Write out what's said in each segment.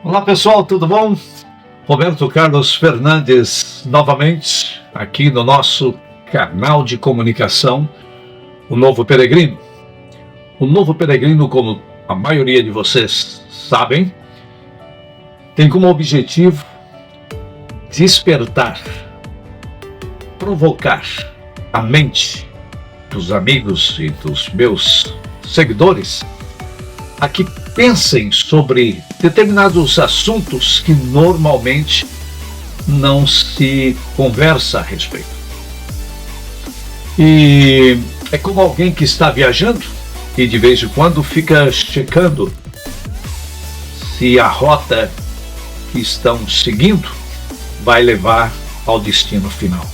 Olá pessoal, tudo bom? Roberto Carlos Fernandes novamente aqui no nosso canal de comunicação, o Novo Peregrino. O Novo Peregrino, como a maioria de vocês sabem, tem como objetivo despertar, provocar a mente dos amigos e dos meus seguidores a que pensem sobre determinados assuntos que normalmente não se conversa a respeito. E é como alguém que está viajando e de vez em quando fica checando se a rota que estão seguindo vai levar ao destino final.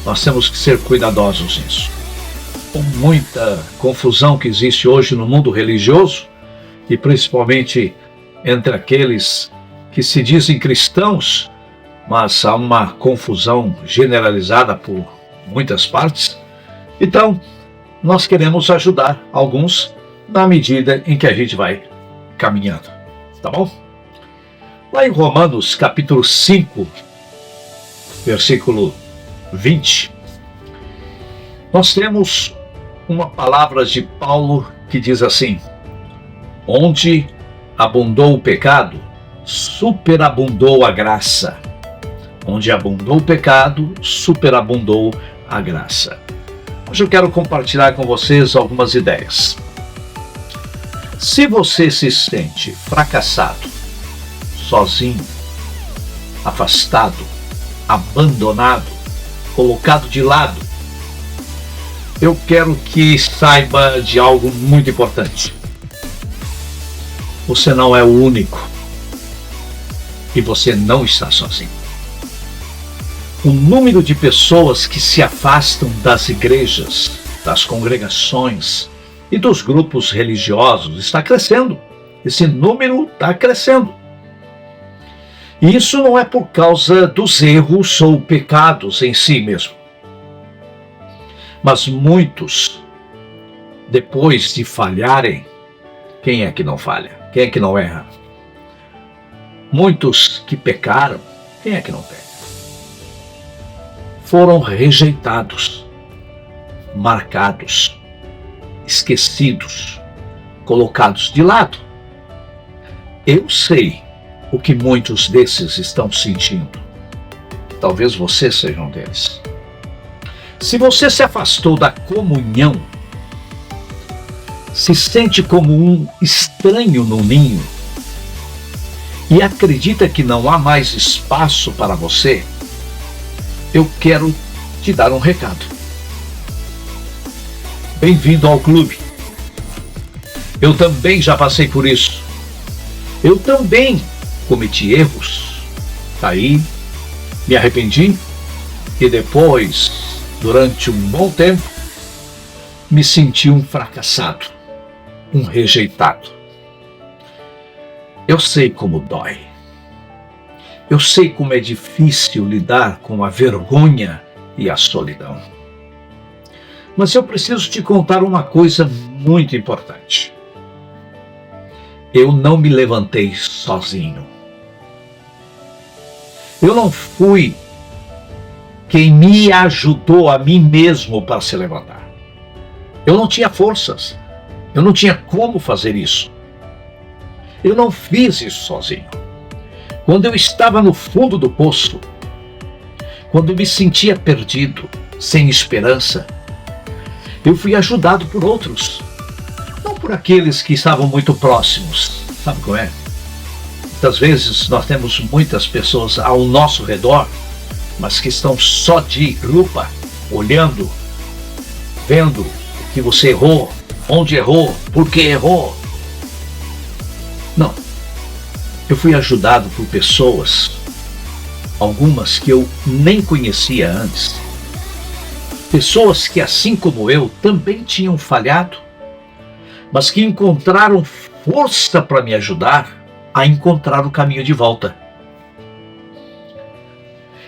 Nós temos que ser cuidadosos nisso. Com muita confusão que existe hoje no mundo religioso, e principalmente entre aqueles que se dizem cristãos, mas há uma confusão generalizada por muitas partes. Então, nós queremos ajudar alguns na medida em que a gente vai caminhando, tá bom? Lá em Romanos capítulo 5, versículo 20, nós temos uma palavra de Paulo que diz assim: onde abundou o pecado, superabundou a graça. Onde abundou o pecado, superabundou a graça. Hoje eu quero compartilhar com vocês algumas ideias. Se você se sente fracassado, sozinho, afastado, abandonado, colocado de lado, eu quero que saiba de algo muito importante. Você não é o único. E você não está sozinho. O número de pessoas que se afastam das igrejas, das congregações e dos grupos religiosos está crescendo. Esse número está crescendo. E isso não é por causa dos erros ou pecados em si mesmo. Mas muitos, depois de falharem, quem é que não falha? Quem é que não erra? Muitos que pecaram, quem é que não peca? Foram rejeitados, marcados, esquecidos, colocados de lado. Eu sei o que muitos desses estão sentindo. Talvez você seja um deles. Se você se afastou da comunhão, se sente como um estranho no ninho e acredita que não há mais espaço para você, eu quero te dar um recado. Bem-vindo ao clube. Eu também já passei por isso. Eu também cometi erros, caí, me arrependi e depois, durante um bom tempo, me senti um fracassado, um rejeitado. Eu sei como dói. Eu sei como é difícil lidar com a vergonha e a solidão. Mas eu preciso te contar uma coisa muito importante. Eu não me levantei sozinho. Eu não fui quem me ajudou a mim mesmo para se levantar. Eu não tinha forças. Eu não tinha como fazer isso. Eu não fiz isso sozinho. Quando eu estava no fundo do poço, quando eu me sentia perdido, sem esperança, eu fui ajudado por outros. Não por aqueles que estavam muito próximos. Sabe como é? Muitas vezes nós temos muitas pessoas ao nosso redor, mas que estão só de lupa, olhando, vendo o que você errou, onde errou, por que errou. Não. Eu fui ajudado por pessoas, algumas que eu nem conhecia antes. Pessoas que, assim como eu, também tinham falhado, mas que encontraram força para me ajudar a encontrar o caminho de volta.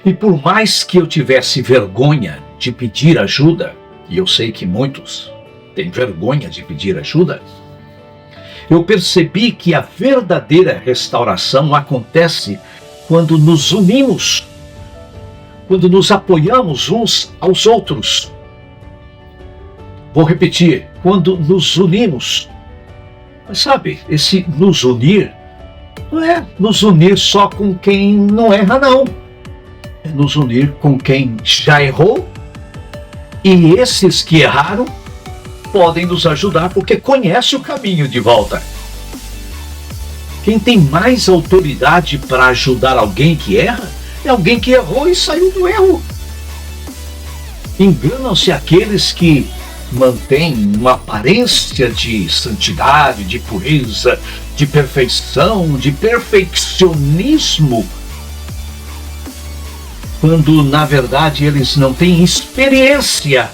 E por mais que eu tivesse vergonha de pedir ajuda, e eu sei que muitos têm vergonha de pedir ajuda, Eu percebi que a verdadeira restauração acontece quando nos unimos, quando nos apoiamos uns aos outros. Vou repetir, quando nos unimos. Mas sabe, esse nos unir não é nos unir só com quem não erra, não. É nos unir com quem já errou, e esses que erraram podem nos ajudar porque conhece o caminho de volta. Quem tem mais autoridade para ajudar alguém que erra é alguém que errou e saiu do erro. Enganam-se aqueles que mantêm uma aparência de santidade, de pureza, de perfeição, de perfeccionismo, quando na verdade eles não têm experiência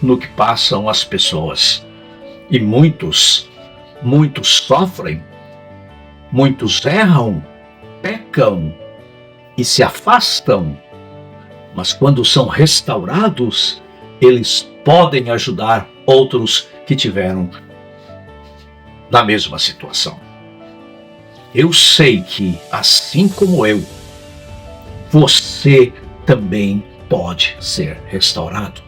no que passam as pessoas. E muitos sofrem, muitos erram, pecam e se afastam, mas quando são restaurados, eles podem ajudar outros que tiveram na mesma situação. Eu sei que, assim como eu, você também pode ser restaurado.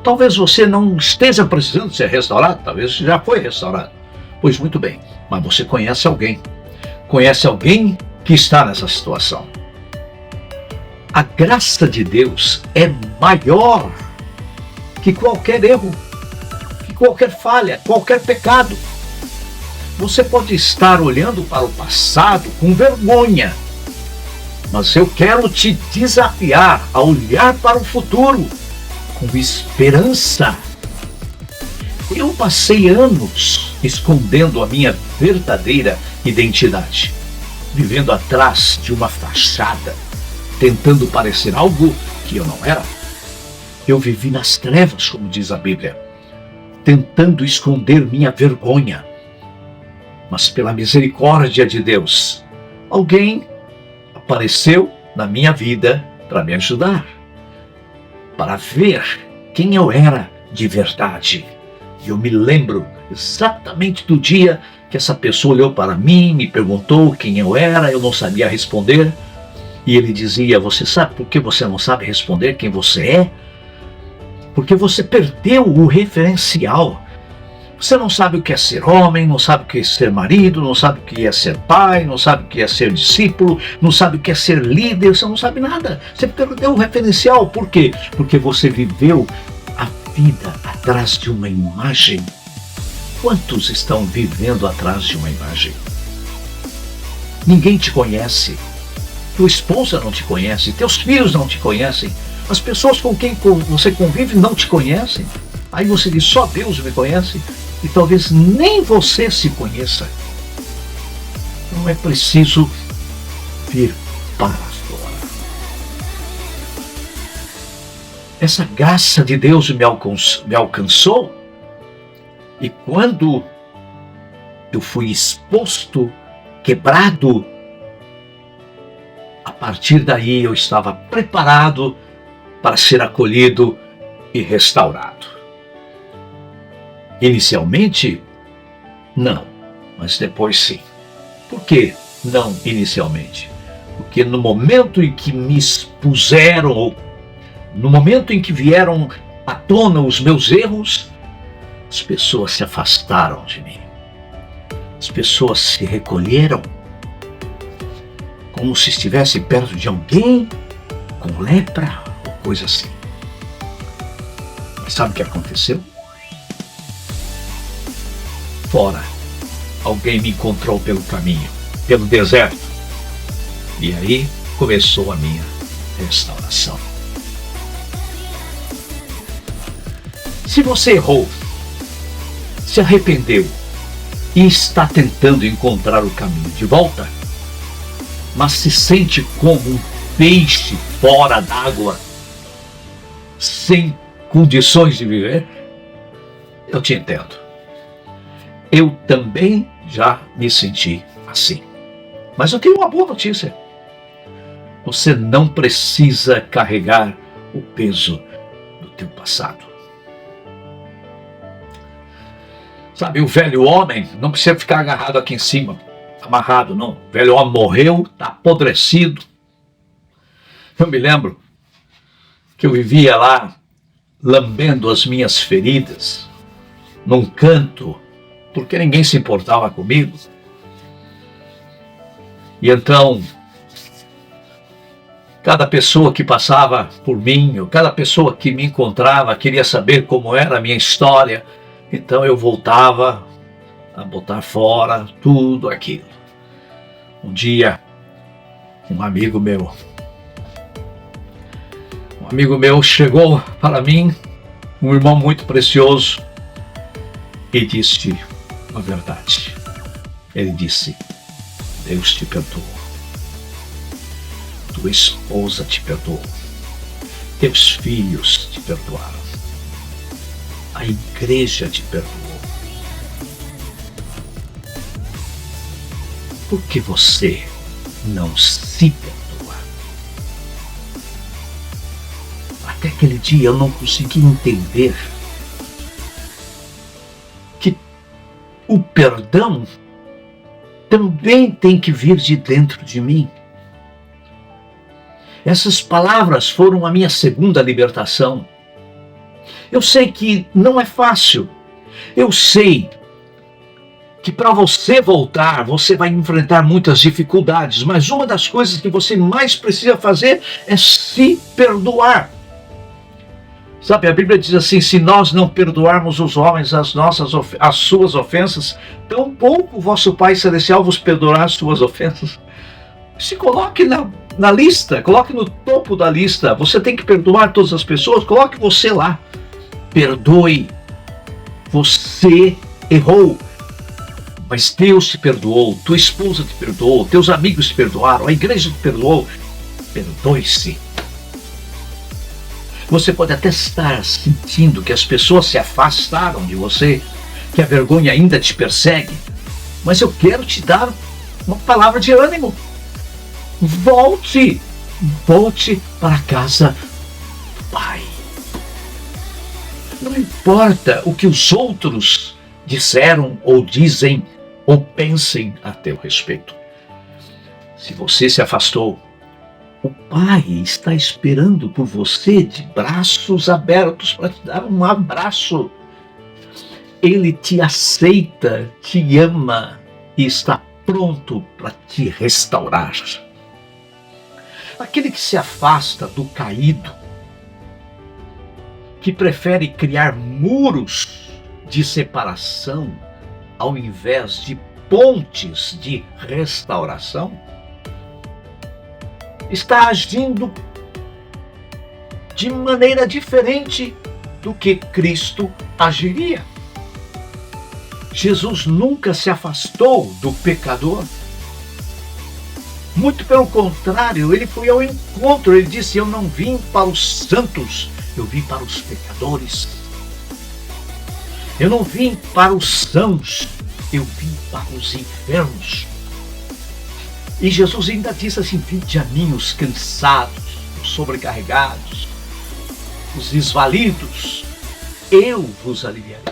Talvez você não esteja precisando ser restaurado, talvez você já foi restaurado. Pois muito bem, mas você conhece alguém que está nessa situação. A graça de Deus é maior que qualquer erro, que qualquer falha, qualquer pecado. Você pode estar olhando para o passado com vergonha, mas eu quero te desafiar a olhar para o futuro com esperança. Eu passei anos escondendo a minha verdadeira identidade, vivendo atrás de uma fachada, tentando parecer algo que eu não era. Eu vivi nas trevas, como diz a Bíblia, tentando esconder minha vergonha. Mas pela misericórdia de Deus, alguém apareceu na minha vida para me ajudar, para ver quem eu era de verdade. E eu me lembro exatamente do dia que essa pessoa olhou para mim, me perguntou quem eu era, eu não sabia responder. E ele dizia: você sabe por que você não sabe responder quem você é? Porque você perdeu o referencial. Você não sabe o que é ser homem, não sabe o que é ser marido, não sabe o que é ser pai, não sabe o que é ser discípulo, não sabe o que é ser líder, você não sabe nada. Você perdeu o referencial. Por quê? Porque você viveu a vida atrás de uma imagem. Quantos estão vivendo atrás de uma imagem? Ninguém te conhece. Tua esposa não te conhece, teus filhos não te conhecem, as pessoas com quem você convive não te conhecem. Aí você diz: só Deus me conhece, e talvez nem você se conheça. Não é preciso vir para fora. Essa graça de Deus me alcançou, e quando eu fui exposto, quebrado, a partir daí eu estava preparado para ser acolhido e restaurado. Inicialmente, não, mas depois sim. Por que não inicialmente? Porque no momento em que me expuseram, no momento em que vieram à tona os meus erros, as pessoas se afastaram de mim. As pessoas se recolheram, como se estivesse perto de alguém com lepra ou coisa assim. Mas sabe o que aconteceu? Fora, alguém me encontrou pelo caminho, pelo deserto. E aí começou a minha restauração. Se você errou, se arrependeu e está tentando encontrar o caminho de volta, mas se sente como um peixe fora d'água, sem condições de viver, eu te entendo. Eu também já me senti assim. Mas eu tenho uma boa notícia. Você não precisa carregar o peso do teu passado. Sabe, o velho homem não precisa ficar agarrado aqui em cima, amarrado, não. O velho homem morreu, está apodrecido. Eu me lembro que eu vivia lá, lambendo as minhas feridas, num canto, porque ninguém se importava comigo. E então, cada pessoa que passava por mim, ou cada pessoa que me encontrava, queria saber como era a minha história. Então eu voltava a botar fora tudo aquilo. Um dia, um amigo meu chegou para mim, um irmão muito precioso, e disse a verdade. Ele disse: Deus te perdoou. Tua esposa te perdoou. Teus filhos te perdoaram. A igreja te perdoou. Por que você não se perdoa? Até aquele dia eu não consegui entender que o perdão também tem que vir de dentro de mim. Essas palavras foram a minha segunda libertação. Eu sei que não é fácil. Eu sei que para você voltar, você vai enfrentar muitas dificuldades, mas uma das coisas que você mais precisa fazer é se perdoar. Sabe, a Bíblia diz assim: se nós não perdoarmos os homens as suas ofensas, tampouco o vosso Pai Celestial vos perdoará as suas ofensas. Se coloque na lista, coloque no topo da lista. Você tem que perdoar todas as pessoas, coloque você lá. Perdoe. Você errou, mas Deus te perdoou, tua esposa te perdoou, teus amigos te perdoaram, a igreja te perdoou. Perdoe-se. Você pode até estar sentindo que as pessoas se afastaram de você, que a vergonha ainda te persegue, mas eu quero te dar uma palavra de ânimo. Volte para a casa do Pai. Não importa o que os outros disseram ou dizem ou pensem a teu respeito. Se você se afastou, o Pai está esperando por você de braços abertos para te dar um abraço. Ele te aceita, te ama e está pronto para te restaurar. Aquele que se afasta do caído, que prefere criar muros de separação ao invés de pontes de restauração, está agindo de maneira diferente do que Cristo agiria. Jesus nunca se afastou do pecador. Muito pelo contrário, ele foi ao encontro. Ele disse: eu não vim para os santos, eu vim para os pecadores. Eu não vim para os sãos, eu vim para os enfermos. E Jesus ainda disse assim: vinde a mim os cansados, os sobrecarregados, os desvalidos, eu vos aliviarei.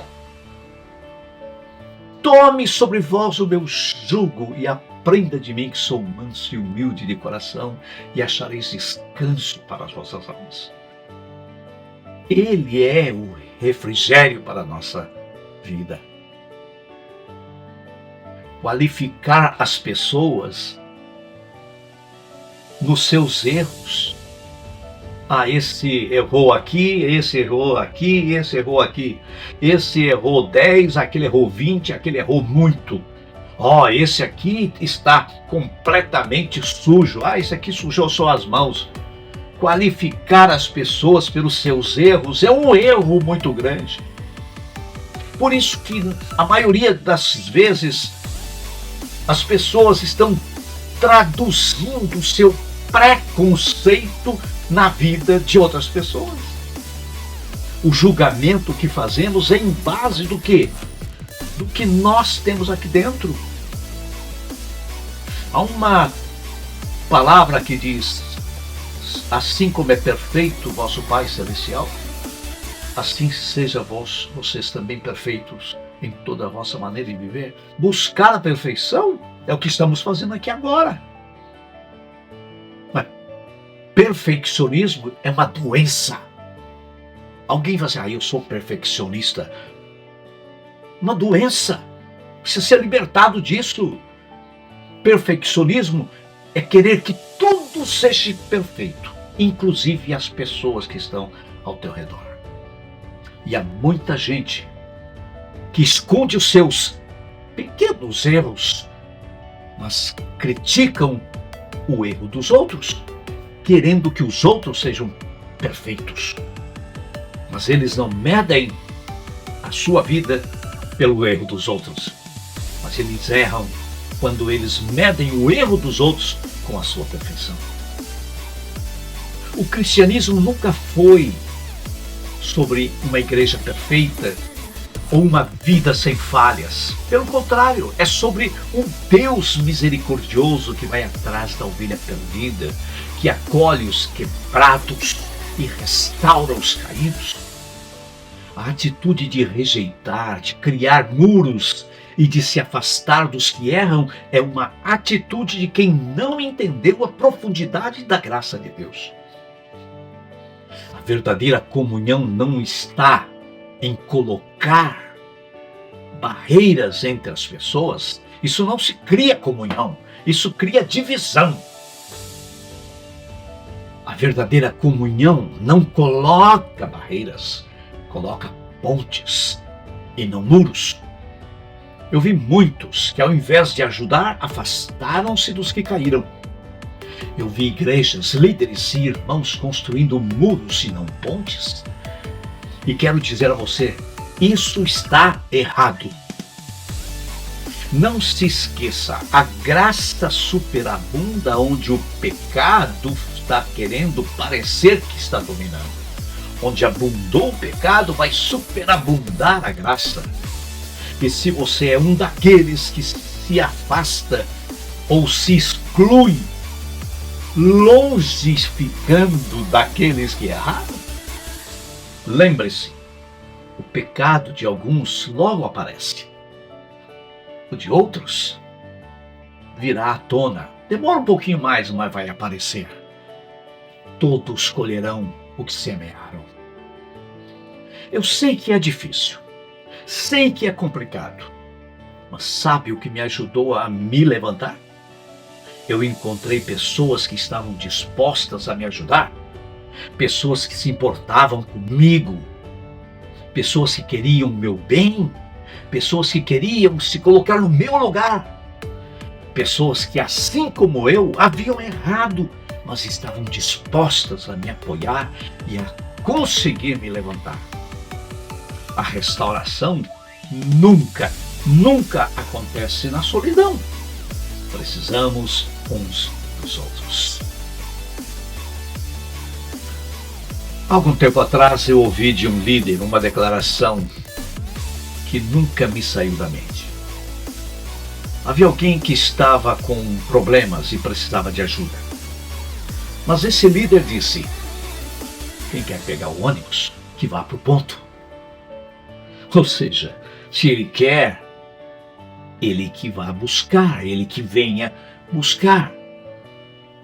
Tome sobre vós o meu jugo e aprenda de mim, que sou manso e humilde de coração, e achareis descanso para as vossas almas. Ele é o refrigério para a nossa vida. Qualificar as pessoas nos seus erros. Esse errou aqui, esse errou aqui, esse errou aqui. Esse errou 10, aquele errou 20, aquele errou muito. Esse aqui está completamente sujo. Esse aqui sujou só as mãos. Qualificar as pessoas pelos seus erros é um erro muito grande. Por isso que a maioria das vezes as pessoas estão traduzindo o seu preconceito na vida de outras pessoas. O julgamento que fazemos é em base do quê? Do que nós temos aqui dentro. Há uma palavra que diz: assim como é perfeito o vosso Pai Celestial, assim seja vocês também perfeitos em toda a vossa maneira de viver. Buscar a perfeição é o que estamos fazendo aqui agora. Mas perfeccionismo é uma doença. Alguém vai dizer, eu sou perfeccionista. Uma doença. Precisa ser libertado disso. Perfeccionismo é querer que tudo seja perfeito, inclusive as pessoas que estão ao teu redor. E há muita gente que esconde os seus pequenos erros, mas criticam o erro dos outros, querendo que os outros sejam perfeitos. Mas eles não medem a sua vida pelo erro dos outros, mas eles erram quando eles medem o erro dos outros com a sua perfeição. O cristianismo nunca foi sobre uma igreja perfeita ou uma vida sem falhas. Pelo contrário, é sobre um Deus misericordioso que vai atrás da ovelha perdida, que acolhe os quebrados e restaura os caídos. A atitude de rejeitar, de criar muros e de se afastar dos que erram é uma atitude de quem não entendeu a profundidade da graça de Deus. A verdadeira comunhão não está em colocar barreiras entre as pessoas. Isso não se cria comunhão, isso cria divisão. A verdadeira comunhão não coloca barreiras, coloca pontes e não muros. Eu vi muitos que, ao invés de ajudar, afastaram-se dos que caíram. Eu vi igrejas, líderes e irmãos construindo muros e não pontes. E quero dizer a você, isso está errado. Não se esqueça, a graça superabunda onde o pecado está querendo parecer que está dominando. Onde abundou o pecado, vai superabundar a graça. E se você é um daqueles que se afasta ou se exclui, longe ficando daqueles que erraram, lembre-se, o pecado de alguns logo aparece. O de outros virá à tona. Demora um pouquinho mais, mas vai aparecer. Todos colherão o que semearam. Eu sei que é difícil. Sei que é complicado, mas sabe o que me ajudou a me levantar? Eu encontrei pessoas que estavam dispostas a me ajudar, pessoas que se importavam comigo, pessoas que queriam o meu bem, pessoas que queriam se colocar no meu lugar, pessoas que, assim como eu, haviam errado, mas estavam dispostas a me apoiar e a conseguir me levantar. A restauração nunca acontece na solidão. Precisamos uns dos outros. Algum tempo atrás eu ouvi de um líder uma declaração que nunca me saiu da mente. Havia alguém que estava com problemas e precisava de ajuda. Mas esse líder disse, quem quer pegar o ônibus, que vá para o ponto. Ou seja, se ele quer, ele que vá buscar, ele que venha buscar.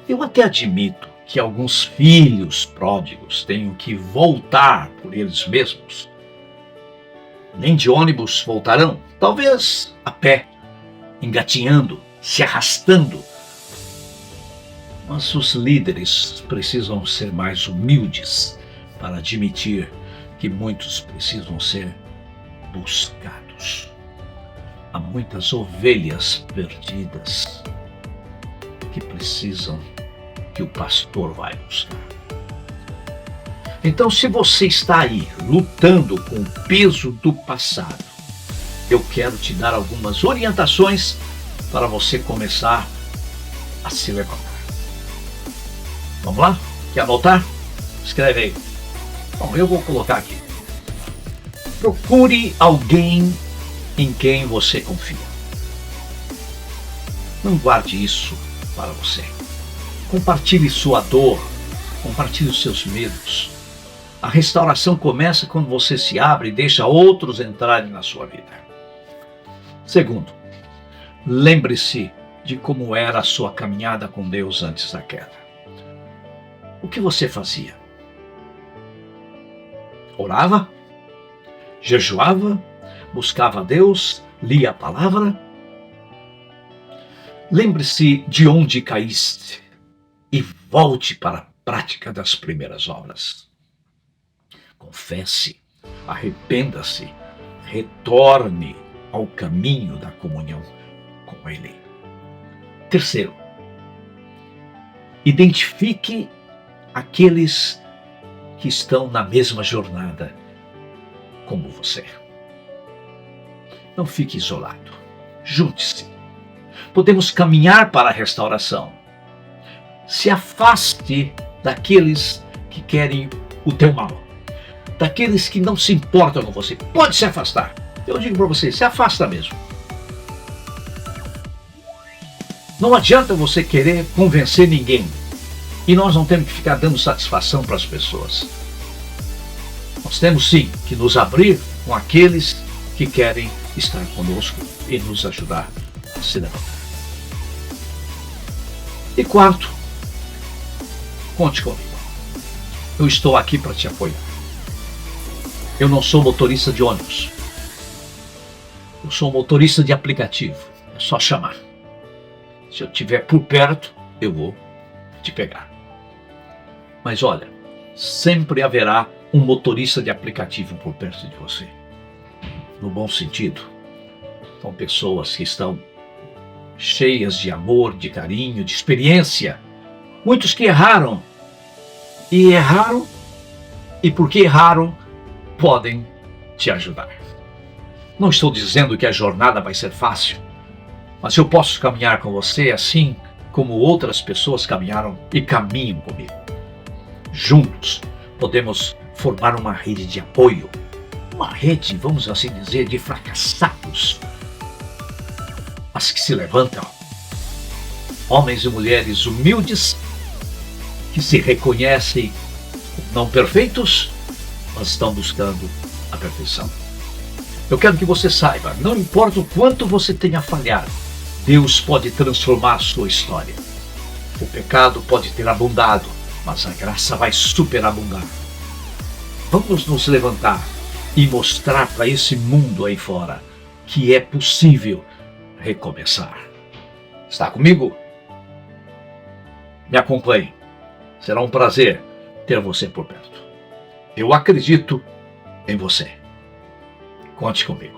Eu até admito que alguns filhos pródigos tenham que voltar por eles mesmos. Nem de ônibus voltarão, talvez a pé, engatinhando, se arrastando. Mas os líderes precisam ser mais humildes para admitir que muitos precisam ser buscados. Há muitas ovelhas perdidas que precisam que o pastor vai buscar. Então, se você está aí lutando com o peso do passado, eu quero te dar algumas orientações para você começar a se levantar. Vamos lá? Quer anotar? Escreve aí. Bom, eu vou colocar aqui. Procure alguém em quem você confia. Não guarde isso para você. Compartilhe sua dor, compartilhe os seus medos. A restauração começa quando você se abre e deixa outros entrarem na sua vida. Segundo, lembre-se de como era a sua caminhada com Deus antes da queda. O que você fazia? Orava? Jejuava? Buscava a Deus? Lia a palavra? Lembre-se de onde caíste e volte para a prática das primeiras obras. Confesse, arrependa-se, retorne ao caminho da comunhão com Ele. Terceiro, identifique aqueles que estão na mesma jornada como você. Não fique isolado. Junte-se. Podemos caminhar para a restauração. Se afaste daqueles que querem o teu mal. Daqueles que não se importam com você. Pode se afastar. Eu digo para você, se afasta mesmo. Não adianta você querer convencer ninguém. E nós não temos que ficar dando satisfação para as pessoas. Nós temos sim que nos abrir com aqueles que querem estar conosco e nos ajudar a se levantar. E quarto, conte comigo. Eu estou aqui para te apoiar. Eu não sou motorista de ônibus. Eu sou motorista de aplicativo. É só chamar. Se eu estiver por perto, eu vou te pegar. Mas olha, sempre haverá um motorista de aplicativo por perto de você. No bom sentido. São pessoas que estão cheias de amor, de carinho, de experiência. Muitos que erraram. E porque erraram, podem te ajudar. Não estou dizendo que a jornada vai ser fácil, mas eu posso caminhar com você assim como outras pessoas caminharam e caminham comigo. Juntos, podemos formar uma rede de apoio, uma rede, vamos assim dizer, de fracassados, mas que se levantam. Homens e mulheres humildes que se reconhecem não perfeitos, mas estão buscando a perfeição. Eu quero que você saiba, não importa o quanto você tenha falhado, Deus pode transformar sua história. O pecado pode ter abundado, mas a graça vai superabundar. Vamos nos levantar e mostrar para esse mundo aí fora que é possível recomeçar. Está comigo? Me acompanhe. Será um prazer ter você por perto. Eu acredito em você. Conte comigo.